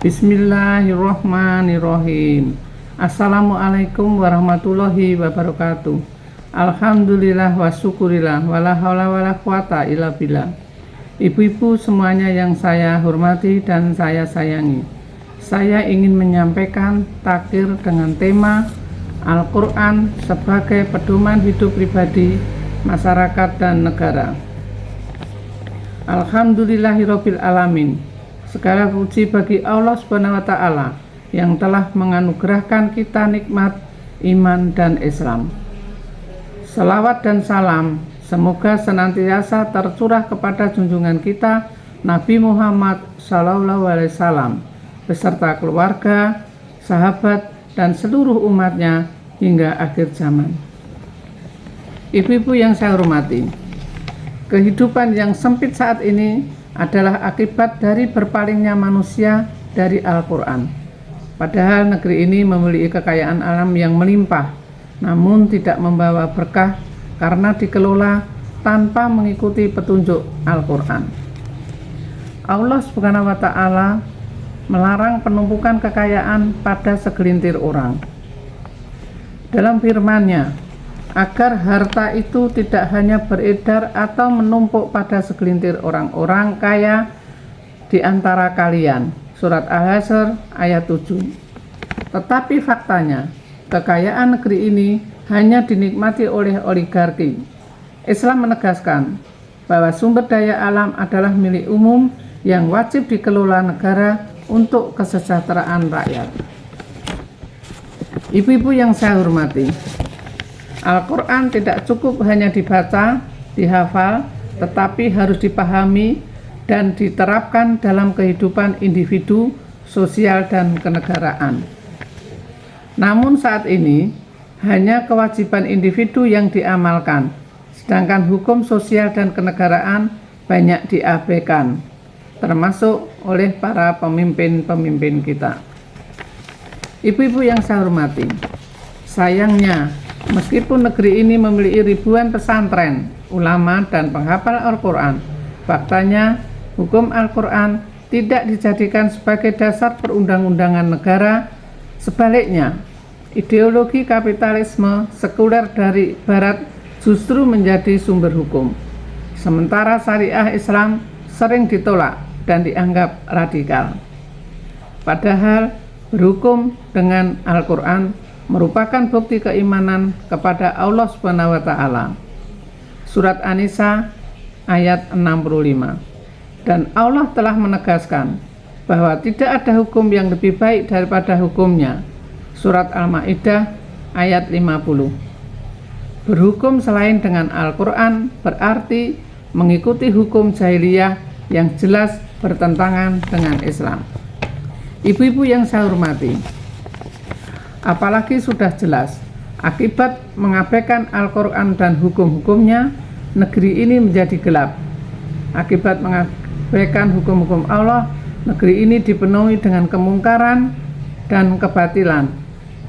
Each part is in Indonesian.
Bismillahirrahmanirrahim. Assalamualaikum warahmatullahi wabarakatuh. Alhamdulillah wa syukurillah wala haula wala quwata illa billah. Ibu-ibu semuanya yang saya hormati dan saya sayangi, saya ingin menyampaikan takdir dengan tema Al-Quran sebagai pedoman hidup pribadi, masyarakat dan negara. Alhamdulillahirabbil alamin. Segala puji bagi Allah Subhanahu wa taala yang telah menganugerahkan kita nikmat iman dan Islam. Selawat dan salam semoga senantiasa tercurah kepada junjungan kita Nabi Muhammad SAW beserta keluarga, sahabat dan seluruh umatnya hingga akhir zaman. Ibu-ibu yang saya hormati, kehidupan yang sempit saat ini adalah akibat dari berpalingnya manusia dari Al-Quran. Padahal negeri ini memiliki kekayaan alam yang melimpah, namun tidak membawa berkah karena dikelola tanpa mengikuti petunjuk Al-Quran. Allah Subhanahu wa taala melarang penumpukan kekayaan pada segelintir orang. Dalam firman-Nya, agar harta itu tidak hanya beredar atau menumpuk pada segelintir orang-orang kaya di antara kalian. Surat Al-Hasyr ayat 7. Tetapi faktanya, kekayaan negeri ini hanya dinikmati oleh oligarki. Islam menegaskan bahwa sumber daya alam adalah milik umum yang wajib dikelola negara untuk kesejahteraan rakyat. Ibu-ibu yang saya hormati, Al-Quran tidak cukup hanya dibaca, dihafal, tetapi harus dipahami dan diterapkan dalam kehidupan individu, sosial, dan kenegaraan. Namun saat ini, hanya kewajiban individu yang diamalkan, sedangkan hukum sosial dan kenegaraan banyak diabaikan, termasuk oleh para pemimpin-pemimpin kita. Ibu-ibu yang saya hormati, sayangnya, meskipun negeri ini memiliki ribuan pesantren, ulama, dan penghafal Al-Quran, faktanya hukum Al-Quran tidak dijadikan sebagai dasar perundang-undangan negara. Sebaliknya, ideologi kapitalisme sekuler dari Barat justru menjadi sumber hukum, sementara syariah Islam sering ditolak dan dianggap radikal. Padahal berhukum dengan Al-Quran merupakan bukti keimanan kepada Allah Subhanahu wa taala. Surat An-Nisa ayat 65. Dan Allah telah menegaskan bahwa tidak ada hukum yang lebih baik daripada hukumnya. Surat Al-Maidah ayat 50. Berhukum selain dengan Al-Quran berarti mengikuti hukum jahiliyah yang jelas bertentangan dengan Islam. Ibu-ibu yang saya hormati, apalagi sudah jelas akibat mengabaikan Al-Quran dan hukum-hukumnya, negeri ini menjadi gelap. Akibat mengabaikan hukum-hukum Allah, negeri ini dipenuhi dengan kemungkaran dan kebatilan,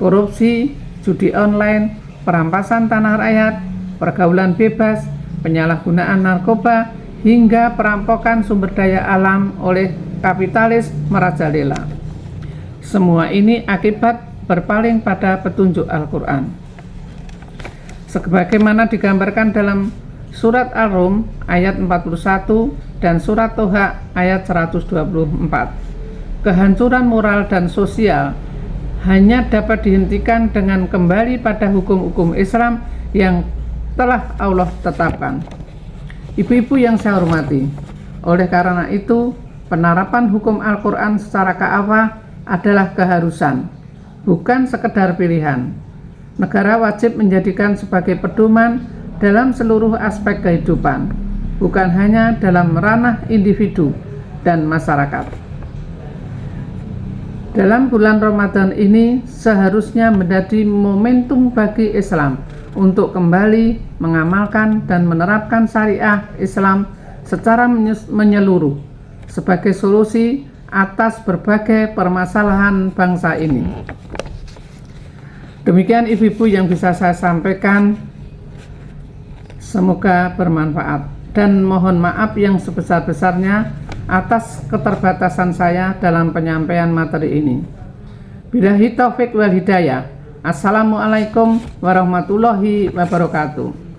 korupsi, judi online, perampasan tanah rakyat, pergaulan bebas, penyalahgunaan narkoba, hingga perampokan sumber daya alam oleh kapitalis merajalela. Semua ini akibat berpaling pada petunjuk Al-Quran. Sebagaimana digambarkan dalam surat Al-Rum ayat 41 dan surat Toha ayat 124. Kehancuran moral dan sosial hanya dapat dihentikan dengan kembali pada hukum-hukum Islam yang telah Allah tetapkan. Ibu-ibu yang saya hormati, oleh karena itu penerapan hukum Al-Quran secara ka'afah adalah keharusan, bukan sekedar pilihan. Negara wajib menjadikan sebagai pedoman dalam seluruh aspek kehidupan, bukan hanya dalam ranah individu dan masyarakat. Dalam bulan Ramadan ini seharusnya menjadi momentum bagi Islam untuk kembali mengamalkan dan menerapkan syariah Islam secara menyeluruh sebagai solusi atas berbagai permasalahan bangsa ini. Demikian ibu-ibu yang bisa saya sampaikan, semoga bermanfaat, dan mohon maaf yang sebesar-besarnya atas keterbatasan saya dalam penyampaian materi ini. Billahi taufik wal hidayah. Assalamualaikum warahmatullahi wabarakatuh.